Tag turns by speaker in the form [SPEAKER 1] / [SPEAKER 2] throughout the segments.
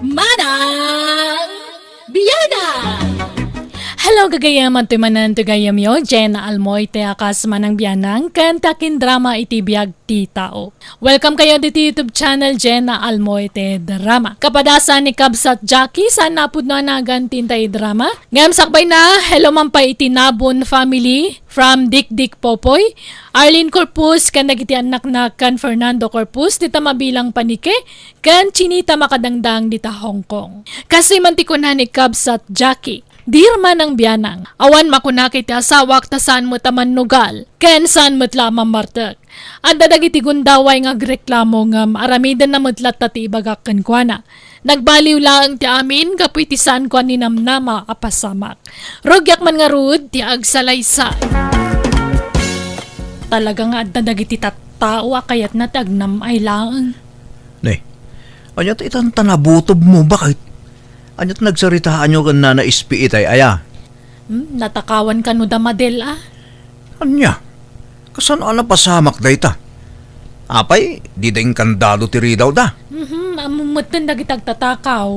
[SPEAKER 1] Manang Biyada! Hello gagayaman tumanan to gayam yo, Jenna Almoy te akas manang biyanang kantakin drama iti biyag ti tao. Welcome kayo dito YouTube channel Jenna Almoy te drama. Kapadasan ni Kabsat Jackie saan napud na nagantin tayo drama. Ngayam sakbay na, hello man pa iti Nabon family from Dik Popoy. Arlene Corpus kan nagiti anak na kan Fernando Corpus dita mabilang panike kan Chinita makadangdang dita Hong Kong. Kasi mantikunan ni Kabsat Jackie. Dirma ng biyanang, awan makunakit ti asawak ta saan mo taman nugal, ken saan mo't lamang martek. Anda dagiti gundaway nga agreklamo nga aramidan na mo't lat ti ibagak ken kuana. Nagbaliw lang ti amin kapoy ti saan kuan ni namnama apasamak. Rogyak man nga rud ti agsalaysa. Talaga nga adda dagiti tattao kayat na tagnam ay lang.
[SPEAKER 2] Nay, anyat itan tanabutob mo, bakit? Anyat nagsaritaan nyo kan na na-ispi itay, aya?
[SPEAKER 1] Natakawan ka no damadel
[SPEAKER 2] Anya? Kasan ana pasamak da ita? Apay, di ding kandado tiri daw da.
[SPEAKER 1] Amumutan dagiti agtatakaw.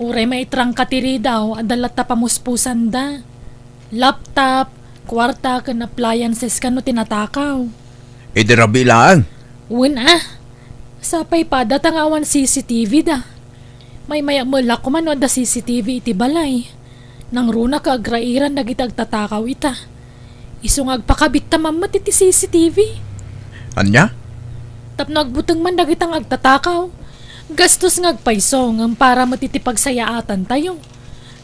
[SPEAKER 1] Uray maitrang katiri daw, adalat ta pamuspusan da. Laptop, kwarta ken appliances kano tinatakaw.
[SPEAKER 2] Idirabi lang.
[SPEAKER 1] Sapay pa datangawan CCTV da. May maya mula ko man da CCTV iti balay. Nang runa ka agrairan dagiti agtatakaw ita. Isungag pakabit ta mamat iti CCTV.
[SPEAKER 2] Anya?
[SPEAKER 1] Tapno agbuteng man dagitang agtatakaw. Gastos ngagpayso ng para matitipagsayaatan tayo.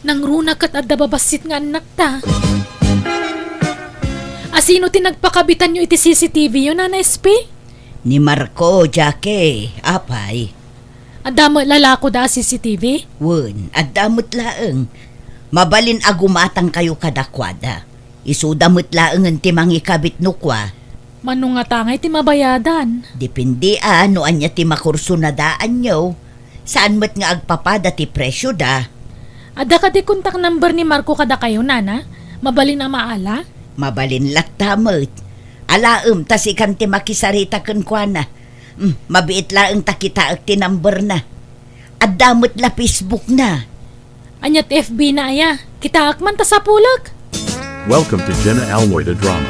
[SPEAKER 1] Nang runa kat adda babasit nga anak ta. Asino tinagpakabitan nyo iti CCTV yun, Nana SP?
[SPEAKER 3] Ni Marco, Jackie, apay.
[SPEAKER 1] Adamo lalako da CCTV?
[SPEAKER 3] Wen, adamot laeng. Mabalin agumatang kayo kadakwada. Isudamot laeng ang timang ikabit nukwa.
[SPEAKER 1] Manong nga tangay ti mabayadan.
[SPEAKER 3] Depende no anya ti makurso na daan nyo. Saan mo't nga agpapada ti presyo da?
[SPEAKER 1] Ada ka di kontak number ni Marco kada kayo, Nana? Mabalin na maala?
[SPEAKER 3] Mabalin laktamot. Alaem tas ikan ti makisarita ken kuana. Mabiit laeng takita ti number na. Adamot la Facebook na.
[SPEAKER 1] Anyat FB na aya. Kita akman ta sa pulag.
[SPEAKER 4] Welcome to Jenna Almoy the Drama.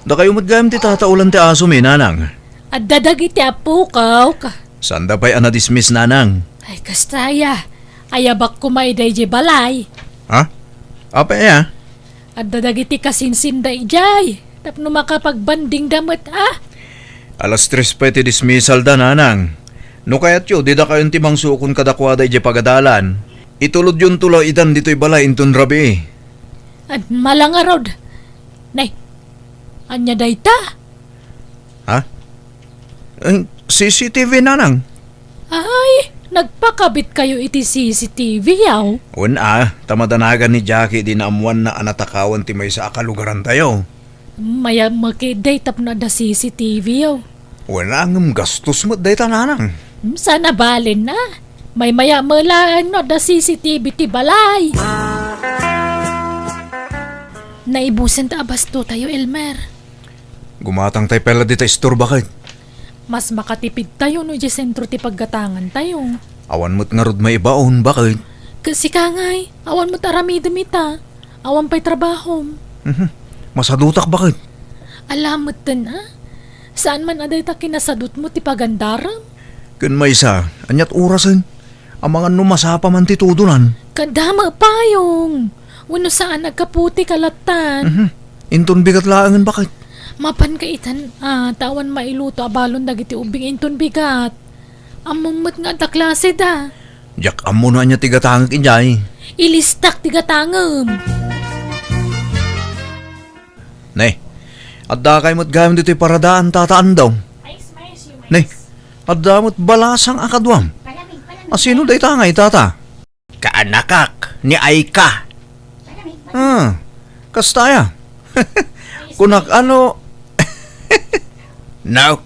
[SPEAKER 2] Da kayo matgayam ti tataulan ti aso mi, nanang.
[SPEAKER 1] Addadag iti apukaw ka.
[SPEAKER 2] Sanda pa'y anadismiss, nanang?
[SPEAKER 1] Ay kastaya. Ayabak kumaiday di balay.
[SPEAKER 2] Ha? Apay ya?
[SPEAKER 1] Addadag iti kasinsinda ijay. Tapno makapagbanding damot
[SPEAKER 2] Alas 3 pa iti dismissal da, nanang. No kayat yo, di da kayong timang sukon kadakwada iti pagadalan. Itulod yun tulo itan dito'y balay intun rabi.
[SPEAKER 1] At malangarod. Nay, anya dayta?
[SPEAKER 2] Ha? CCTV, nanang.
[SPEAKER 1] Ay, nagpakabit kayo iti CCTV yaw.
[SPEAKER 2] Tamadanagan ni Jackie di naamuan na anatakawan ti may sa akalugaran tayo.
[SPEAKER 1] Maya makiday tapno da CCTV yaw.
[SPEAKER 2] Ngam gastos mo day tananang.
[SPEAKER 1] Sana balin na. May maya malaan no da CCTV ti balay. Naibusan ta abasto tayo, Elmer.
[SPEAKER 2] Gumatang tayo pala di tayo store bakit?
[SPEAKER 1] Mas makatipid tayo no di sentro ti paggatangan tayo.
[SPEAKER 2] Awan mo't nga rod may ibaon bakit?
[SPEAKER 1] Kasi kangay, awan mo tarami dumita. Awan pa'y trabaho.
[SPEAKER 2] Masadutak bakit?
[SPEAKER 1] Alamot din Saan man aday ta kinasadot mo ti pagandaram?
[SPEAKER 2] Kun may isa, anyat orasan. Ang mga numasapa man titudunan.
[SPEAKER 1] Kadama payong. Wano saan nagkaputi kalatan.
[SPEAKER 2] Inton bigat laangan bakit?
[SPEAKER 1] Mapan kaitan, tawan mailuto abalon dagiti ubing inton bigat. Amumot nga da klase da.
[SPEAKER 2] Jak amo na niya tigatangag injay.
[SPEAKER 1] Ilistak tigatangam.
[SPEAKER 2] Nay, adda kay mo't gayam dito'y paradaan tataan daw. Nay, adda mo't balasang akadwam. Asino day tangay tata? Kaanakak ni Aika. Kastaya. Kunak ano... Now,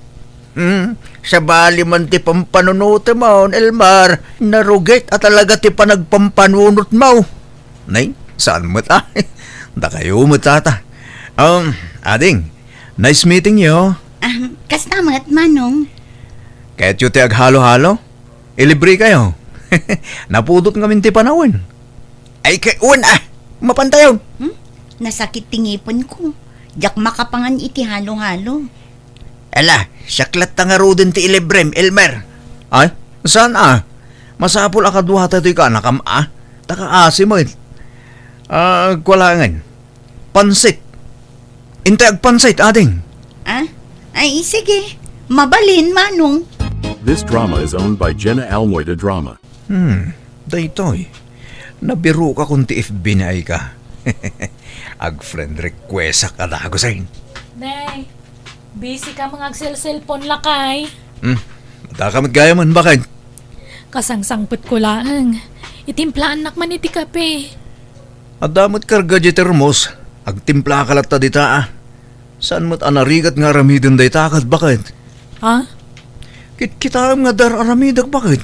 [SPEAKER 2] sa bali man ti pampanunuti mo, Elmar, narugit at talaga ti panagpampanunot mo. Nay, saan mo ta? Da kayo mo tata. Ading, nice meeting you.
[SPEAKER 3] Kastamat, Manong.
[SPEAKER 2] Kahit yung tiag halo-halo, ilibre kayo. Napudot nga minti panawin. Ay kay mapantayaw.
[SPEAKER 3] Nasakit tingipon ko. Diyak makapangan iti halo-halo.
[SPEAKER 2] Ala, syaklat ta nga rodin ti ilibrem, Elmer. Ay, saan Masapol akadwa tayo ka nakam Taka mo kwalangan. Pansit. Intay ag pansit, ading.
[SPEAKER 3] Ay, sige. Mabalin, Manong.
[SPEAKER 4] This drama is owned by Jenna Almoida Drama.
[SPEAKER 2] Daytoy. Nabiro ka kung ti FB na ay ka. Ag friend request ka na ako sa'yo.
[SPEAKER 1] Day, busy ka mga cellphone lakay.
[SPEAKER 2] Matakamot gaya man, bakit?
[SPEAKER 1] Kasangsangpot ko lang. Itimplaan nakman iti kape.
[SPEAKER 2] At damot karga di termos. Ag timpla ka latta dita Saan mo't anarigat nga aramidon day takad, bakit?
[SPEAKER 1] Ha?
[SPEAKER 2] Kitaam nga dar aramidag, bakit?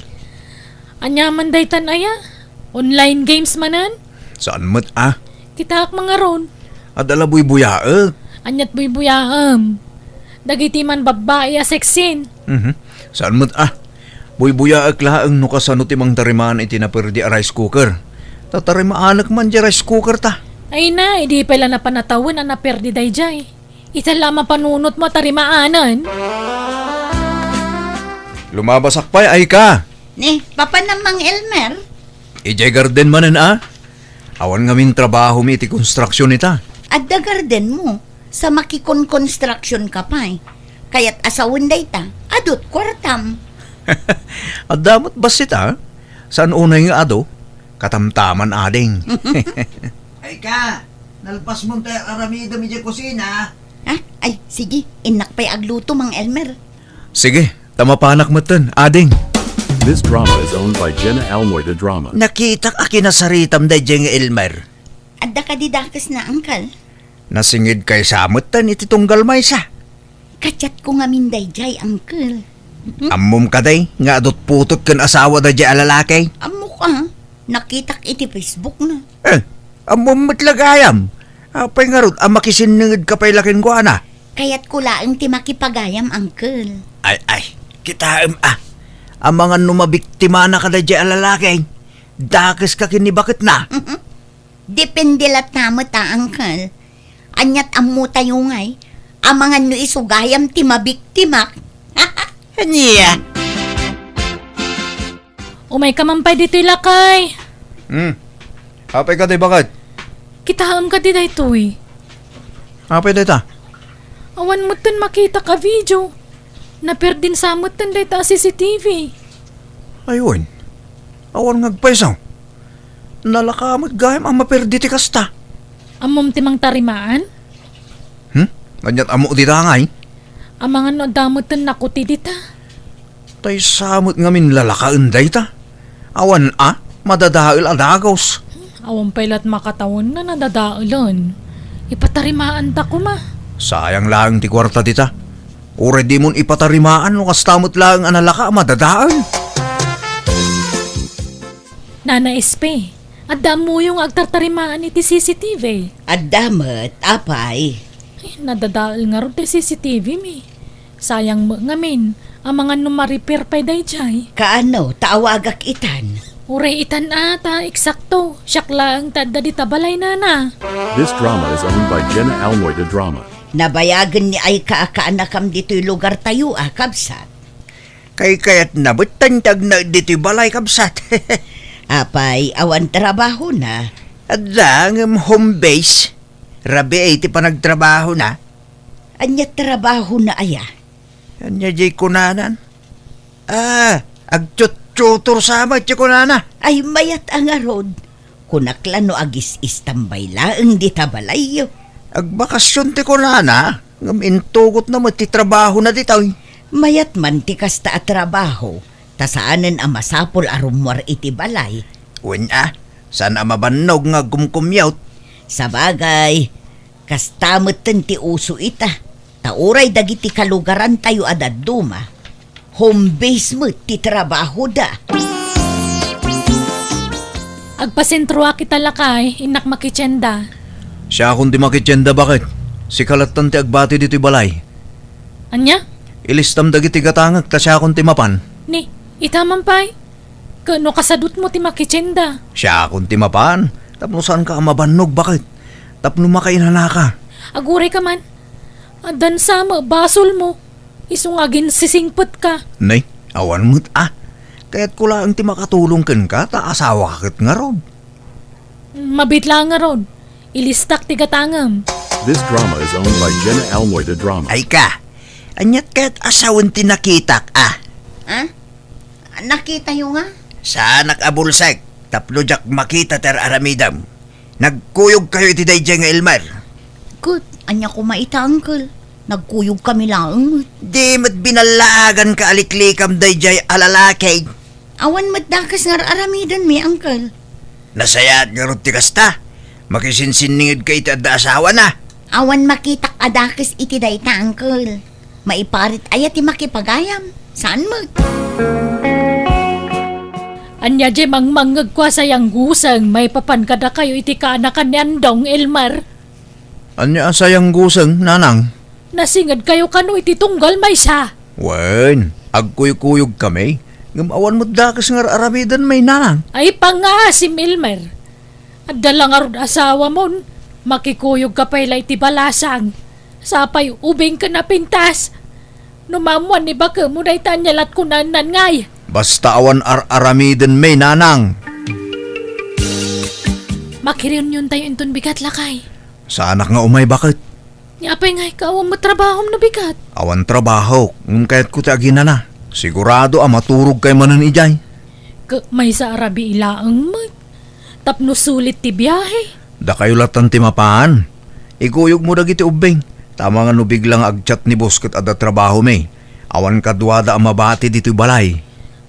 [SPEAKER 1] Anyaman day tanaya? Online games manan?
[SPEAKER 2] Saan mo't
[SPEAKER 1] Kita ak mga ron.
[SPEAKER 2] At alaboy buyaag.
[SPEAKER 1] Anyat buyam. Dagiti man babae a seksin.
[SPEAKER 2] Saan mo't buyaag laang no kasano timang tarimaan itinaperdi a rice cooker. Tatarimaanak man di rice cooker ta.
[SPEAKER 1] Ay na, hindi pala na panatawin ang naperdi day jay. Itala mapanunot mo tarimaanan.
[SPEAKER 2] Lumabasak pa ay ka.
[SPEAKER 3] Ne, papa namang Elmer.
[SPEAKER 2] Ijay garden manan Awan ngamin trabaho mi iti konstruksyon ita.
[SPEAKER 3] At the garden mo, sa makikon construction ka pa eh. Kaya't asawin day ta, adot kwartam.
[SPEAKER 2] At damot basit Saan unay nga ado? Katamtaman ading. Ay ka, nalpas mo tayo aramida mi di kusina.
[SPEAKER 3] Ay, sige, inak pa'y agluto mang Elmer.
[SPEAKER 2] Sige, tamapanak mo tan, ading.
[SPEAKER 4] This drama is owned by Jenna Almoida Drama.
[SPEAKER 2] Nakitak akinasaritam da jeng Elmer.
[SPEAKER 3] Adda ka didakas na, angkal.
[SPEAKER 2] Nasingid kay samot tan iti tunggal maysa.
[SPEAKER 3] Katsat ko nga minday jay, angkal.
[SPEAKER 2] Ammom ka day, nga adot putot kan asawa da jay alalakay.
[SPEAKER 3] Amo ka, nakitak iti Facebook na.
[SPEAKER 2] Ammom matlagayam. Apay nga rod, makisiningid ka pa'y laking ko
[SPEAKER 3] Kaya't kulaang ti makipagayam, angkal.
[SPEAKER 2] Ay, kita ang mga numabiktima na ka da jay alalakay. Dakis ka kinibakit na.
[SPEAKER 3] Depende lat namo ta, angkal. Anyat amu tayo ngay, ang mga no isugayam ti mabiktimak.
[SPEAKER 2] Niya.
[SPEAKER 1] Umay ka mampay dito'y lakay.
[SPEAKER 2] Apay ka day bakit?
[SPEAKER 1] Kitaam ka di day to'y.
[SPEAKER 2] Apay day ta?
[SPEAKER 1] Awan mo tan makita ka video. Naperdin samot tan day ta CCTV.
[SPEAKER 2] Ayun. Awan ngagpaisaw. Nalakamot gayam ang maperdi ti kasta.
[SPEAKER 1] Amom timang tarimaan?
[SPEAKER 2] Kanyat amo di tangay.
[SPEAKER 1] Ang mga no damot tan nakuti dita.
[SPEAKER 2] Tay samot ngamin lalakaan day ta. Awan madadail adagos.
[SPEAKER 1] Awan pailat makatawon na nadadaalan. Ipatarimaan ta ko ma.
[SPEAKER 2] Sayang lang ti kwarta dita. Ure di mon ipatarimaan no kastamot lang analaka madadaan.
[SPEAKER 1] Nana SP, adda mo yung agtartarimaan iti CCTV.
[SPEAKER 3] At damat, apay.
[SPEAKER 1] Ay, nadadaal nga ron ti CCTV mi. Sayang mo ngamin, ang mga numaripair pa day jay.
[SPEAKER 3] Kaano, taawagak itan.
[SPEAKER 1] Ure itan ata, eksakto. Siyak lang tadda di tabalay nana.
[SPEAKER 4] This drama is owned by Jenna Almoida Drama.
[SPEAKER 3] Nabayagan ni ay kaakanakam dito'y lugar tayo, kabsat.
[SPEAKER 2] Kayat nabutan tag na dito'y balay kabsat.
[SPEAKER 3] Apay, awan trabaho na.
[SPEAKER 2] Adang home base. Rabi ay ti panagtrabaho na.
[SPEAKER 3] Anya trabaho na aya.
[SPEAKER 2] Anya jay kunanan. Agtut-tutor sama ti kunana.
[SPEAKER 3] Ay mayat ang arod. Kunaklan no agis istambay laeng di tabalayo.
[SPEAKER 2] Agbakasyon ti kunana. Ngamintugot na mo ti trabaho na ditaw.
[SPEAKER 3] Mayat man ti kasta at trabaho. Tasaanan ang masapol arumwar iti balay.
[SPEAKER 2] Sana mabanog nga gumkumyaw.
[SPEAKER 3] Sa bagay, kastamot ti uso ita. Tauray dagiti kalugaran tayo adaduma. Home base mo ti trabaho da.
[SPEAKER 1] Agpasentro kita lakay, inak makitsenda.
[SPEAKER 2] Siya akong di makityenda bakit? Si kalatan ti agbati dito'y balay.
[SPEAKER 1] Anya?
[SPEAKER 2] Ilistam dagiti gatangag ta siya akong timapan.
[SPEAKER 1] Ni, itaman pa'y. Kano kasadot mo ti makitsenda.
[SPEAKER 2] Siya akong timapan. Tapno saan ka mabannog, bakit? Tapno makainana ka.
[SPEAKER 1] Aguray ka man. Adan sama, basol mo. Isungagin sisingpot ka.
[SPEAKER 2] Nay, awan mo't Kaya't ko lang ti makatulong ka, ta asawa kakit nga rod.
[SPEAKER 1] Mabitla nga ron. Ilistak ti gatangam.
[SPEAKER 4] This drama is owned by Jenna Almoy the Drama.
[SPEAKER 2] Ay ka, anyat kaya't asawan ti nakitak
[SPEAKER 3] Ha? Nakita yung nga?
[SPEAKER 2] Sa anak abulsag, tapno jak makita ter aramidam. Nagkuyog kayo iti dayjay nga Elmar.
[SPEAKER 3] Good. Anya ko maita, uncle. Nagkuyog kami lang.
[SPEAKER 2] Di mat binalaagan ka aliklikam dayjay alalakay.
[SPEAKER 3] Awan matdakas nga aramidan mi, uncle.
[SPEAKER 2] Nasayat nga rod ti kasta. Makisinsiningid ka iti adda asawa na.
[SPEAKER 3] Awan makitak adakis iti dayta, uncle. Maiparit ayat ti makipagayam. Saan mo?
[SPEAKER 1] Anya je mangmangag kwa sayang gusang may papankada kayo iti kaanakan ni Andong Elmar.
[SPEAKER 2] Anya asayang gusang, nanang?
[SPEAKER 1] Nasingad kayo kano iti tunggal may sa.
[SPEAKER 2] Wen, agkuyog-kuyog kami. Ngamawan mo't dakas nga aramidan may nanang.
[SPEAKER 1] Ay pangasim Elmer. At dalang arod asawa mon, makikuyog ka pa'y iti balasang. Sapay ubing ka na pintas. Numamuan ni baka mo na itanyalat ko na ngay.
[SPEAKER 2] Basta awan aramidan may nanang.
[SPEAKER 1] Makiriyon yun tayo inton bigat lakay.
[SPEAKER 2] Sa anak nga umay bakit?
[SPEAKER 1] Ni apay nga ikaw ang matrabahom na bigat.
[SPEAKER 2] Awan trabaho, kaya't ko ti agina na. Sigurado maturog kay manan ijay.
[SPEAKER 1] May sa Arabi ilaang mat. Tapno sulit ti biyahe.
[SPEAKER 2] Da kayo latan ti mapaan. Ikuyog mo dagiti ubing. Tama nga no biglang agchat ni Bosket ada trabaho may. Awan kadwada ang mabati dito'y balay.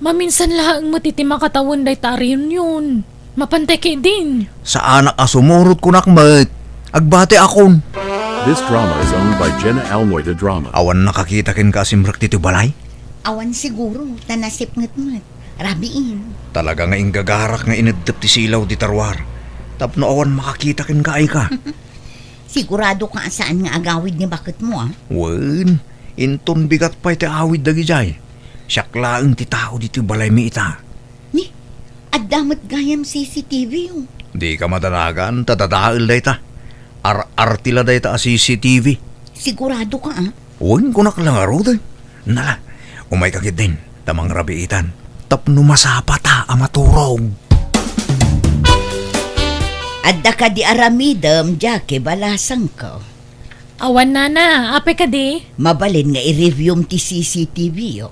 [SPEAKER 1] Maminsan laang matiti makatawan day tariyon yun. Mapanteke din.
[SPEAKER 2] Sa anak asumurot ko nakmat. Agbati akon.
[SPEAKER 4] This drama is owned by Jenna Almoy the Drama.
[SPEAKER 2] Awan nakakita kin ka simrak dito'y balay.
[SPEAKER 3] Awan siguro. Tanasip ngat-ngat. Rabiin.
[SPEAKER 2] Talaga nga ingagarak nga inadtap ti silaw di tarwar. Tapno awan makakita kin ka ay ka.
[SPEAKER 3] Sigurado ka saan nga agawid ni bakit mo,
[SPEAKER 2] Wen, inton bigat pa iti awid dagi jay. Siyaklaang ti tao dito'y balay mi ita.
[SPEAKER 3] Ni, addamat gayam CCTV yung.
[SPEAKER 2] Di ka madanagan, tadadaal day ta. Artila day ta a CCTV.
[SPEAKER 3] Sigurado ka,
[SPEAKER 2] Uwan ko nakalangaro day. Nala, umay kakit din, tamang rabiitan. Tapno masapata ang maturog.
[SPEAKER 3] Adda ka di aramidam, Jackie, balasang ko.
[SPEAKER 1] Awan na, ape ka di.
[SPEAKER 3] Mabalin nga i-review ti CCTV yo.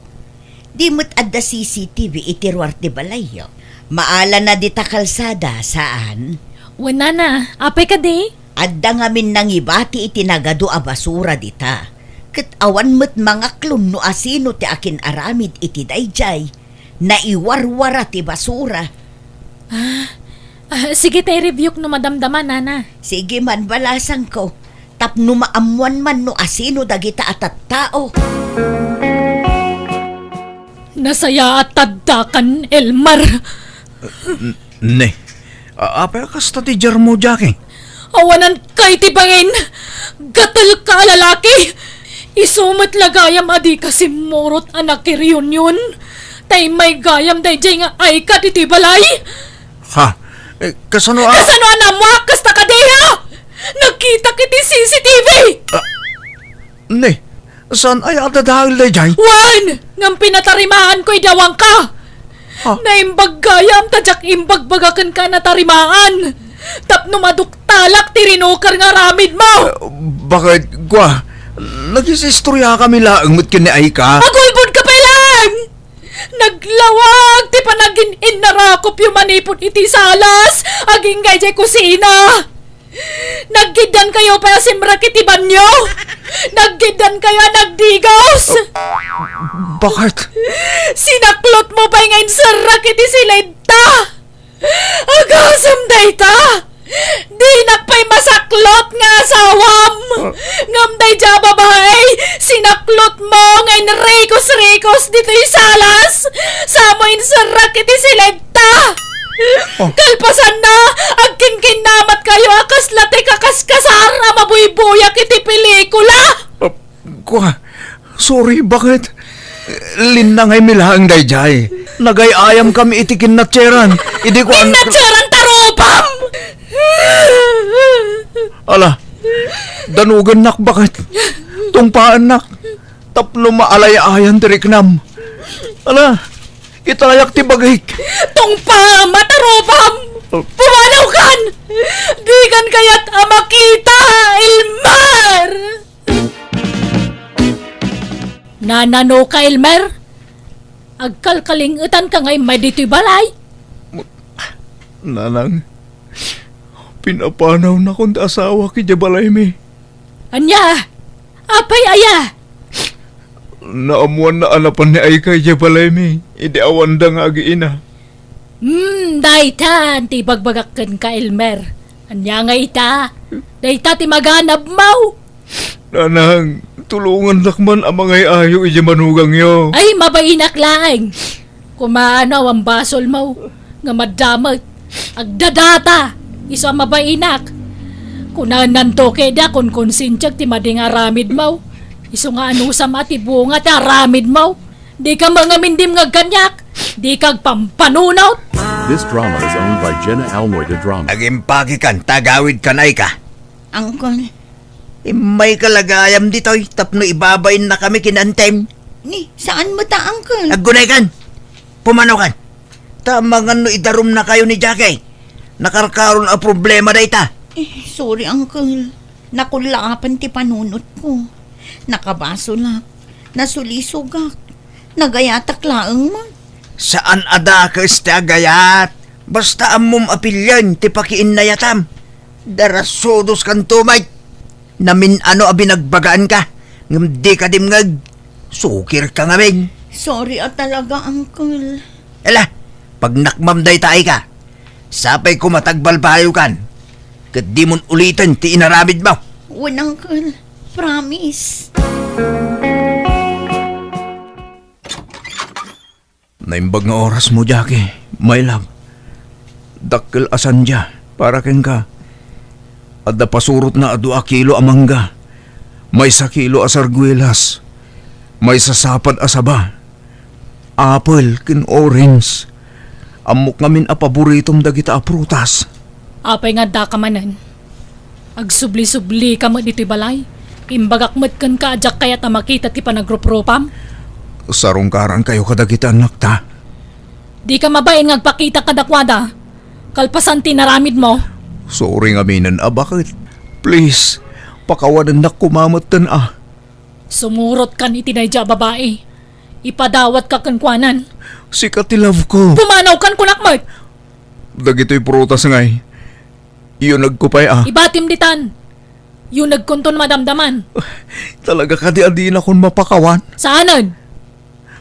[SPEAKER 3] Di mo't adda CCTV itiruar ti balay yo. Maala na di ta kalsada, saan?
[SPEAKER 1] Wala na, ape ka di.
[SPEAKER 3] Adda nga min nangibati itinagado a basura dita. Ket awan mo't mga klon no asino ti akin aramid iti dayjay. Naiwarwara ti basura.
[SPEAKER 1] Sige tayo review no madamdaman, nana.
[SPEAKER 3] Sige man, balasang ko. Tapno maamuan man no asino dagita atat tao.
[SPEAKER 1] Nasaya at taddakan, Elmar.
[SPEAKER 2] Ne, apa kasta ti jar mo, Jackie?
[SPEAKER 1] Awanan kay tibangin. Gatal ka, lalaki. Isumat lagayam adi kasi morot anak kiryon yun. Tay may gayam day jay nga ay ka diti balay.
[SPEAKER 2] Ha? Kasano
[SPEAKER 1] Kasano anamwa kasta ka di ha? Nagkita kiti CCTV.
[SPEAKER 2] Ne, saan ay adadahil day jay?
[SPEAKER 1] Wan! Ngam pinatarimaan ko'y dawang ka.
[SPEAKER 2] Ha?
[SPEAKER 1] Naimbag gayam tadyak imbagbagakan ka na tarimaan. Tapno maduktalak tirinukar nga ramid mo.
[SPEAKER 2] Bakit, gwa? Naghisistorya kami laang mo't kini ay ka?
[SPEAKER 1] Agulbod ka pa lang! Naglawag ti panagin inarakop yung manipot iti salas aging gayjay kusina. Naggidan kayo pa simrak iti banyo. Naggidan kayo nagdigos.
[SPEAKER 2] Bakit?
[SPEAKER 1] Sinaklot mo pa ngayon sarak iti silenta. Agasam dayta. Di nakpay masaklot nga asawam. Ngam day ja babae. Sinaklot mo ngayon rekos-rekos dito salas. Samoin sarak iti silenta. Kalpasan na, agkin-kinamat kayo akas lati kakaskasar a mabuybuyak iti pelikula.
[SPEAKER 2] Gwa, Sorry, bakit? Linangay milahang dayjay. Nagayayam kami itikin na tseran. Idi ko an...
[SPEAKER 1] Natsaran tarupam!
[SPEAKER 2] Ala, danugan nak bakit? Tungpaan nak. Tapno maalay-ayan tiriknam. Ala, italayak ti bagik.
[SPEAKER 1] Tungpa, matarupam! Pumanaw kan! Di kan kayat amakita, Elmer! Nanano ka, Elmer? Agkalkalingutan ka ngay may dito'y balay.
[SPEAKER 2] Nanang, pinapanaw na kong asawa ki Jabalay mi.
[SPEAKER 1] Anya, apay aya?
[SPEAKER 2] Naamuan na anapan ni ay kay Jabalay mi. Idi awan da nga agiina.
[SPEAKER 1] Daytan, ti bagbagakan ka, Elmer. Anya nga ita? Dayta ti maganab mau.
[SPEAKER 2] Nanang, tulungan lakman ang mga ayo iji manugang yo.
[SPEAKER 1] Ay, mabainak laeng. Kumano ang basol mo. Nga madamag. Agdadata. Isa mabainak. Kunanan to keda kung konsintyag ti mading aramid mo. Iso nga ano sa mati bunga ti aramid mo. Di ka mga mindim nga ganyak. Di kag pampanunot.
[SPEAKER 4] This drama is owned by Jenna Almoida Drama.
[SPEAKER 2] Agimpagi kan, tagawid kanay ka.
[SPEAKER 3] Angkol,
[SPEAKER 2] May kalagayam dito'y tapno ibabayin na kami kinantem.
[SPEAKER 3] ni, saan mo ta, Angkol?
[SPEAKER 2] Aggunay kan, pumanaw kan. Tamangan no idarum na kayo ni Jackie. Nakarkaron a problema da ita.
[SPEAKER 3] Sorry, Angkol. Nakulaapan ti panunot ko. Nakabaso lang. Nasulisugak. Nagayatak laeng mo.
[SPEAKER 2] Saan ada ka gayat? Basta amom apilyan ti pakiin na yatam. Darasodos kan tumay. Namin ano abinagbagaan ka. Ngam di ka dimngag. Sukir ka ngamin.
[SPEAKER 3] Sorry talaga, Angkol.
[SPEAKER 2] Ela, pag nakmamday tayo ka, sapay ko matagbalbayo kan. Kat di mon ulitin ti inaramid mo.
[SPEAKER 3] Wala, Angkol. Promise.
[SPEAKER 2] Naimbag nga oras mo, Jackie. My love. Dakkel asan dya, para ken ka. At pasurot na 2 kilo amangga. May 1 kilo asarguelas. May sasapat asaba. Apple ken orange. Amok ngamin a paboritong dagita a prutas.
[SPEAKER 1] Apay nga da ka manan. Agsubli-subli ka mo dito'y balay. Imbagak mo't kan ka adyak kayat na makita ti panagropropam.
[SPEAKER 2] Sarungkaran kayo kadagita anak ta.
[SPEAKER 1] Di ka mabain nga agpakita kadakwada. Kalpasan tinaramid mo.
[SPEAKER 2] Sorry nga minan, bakit? Please, pakawanan na kumamatan
[SPEAKER 1] Sumurot kan itinadya babae. Ipadawat ka kankwanan.
[SPEAKER 2] Sikat ti love ko.
[SPEAKER 1] Pumanaw kan kunakmat.
[SPEAKER 2] Dagito'y prutas ngay. Iyon nagkupay
[SPEAKER 1] Ibatim ditan. Yung nagkunton madamdaman.
[SPEAKER 2] Talaga ka di adin akong mapakawan.
[SPEAKER 1] Saanan?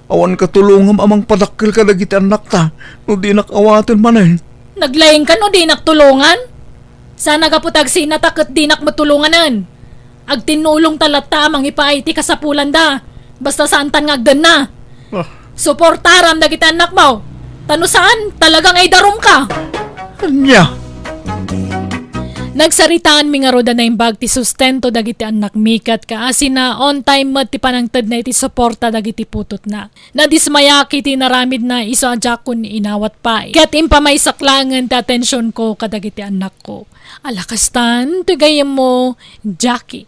[SPEAKER 2] Awan katulungam amang padakkel ka dagiti anak ta. No di nakawatan man
[SPEAKER 1] Naglaying ka no di naktulungan? Sana kaputag sinatakot di nakmatulunganan. Agtinulong talata amang ipaiti kasapulan da. Basta santan ngagdan na. Suportaram dagiti anak mo. Tano saan? Talagang ay darum ka.
[SPEAKER 2] Anya?
[SPEAKER 1] Nagsaritaan mi nga roda na imbag ti sustento dagiti anak mikat ka asin na on time mat ti panangted na iti suporta dagiti putot na. Nadismayaki ti naramid na iso adyak kun inawat pa. Kat impamay saklangan ti atensyon ko kadagiti anak ko. Alakastan, tugayam mo, Jackie.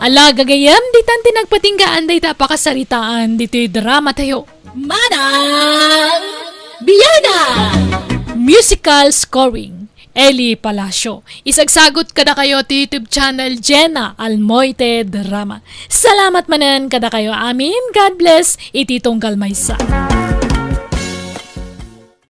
[SPEAKER 1] Ala, gagayam, di tan tinagpatinggaan day tapakasaritaan dito'y drama tayo. Manang Biyada! Musical scoring. Eli Palacio. Isagsagot kada kayo ti YouTube channel Jenna Almoite Drama. Salamat manan kada kayo amin. God bless. Iti tunggal maysa.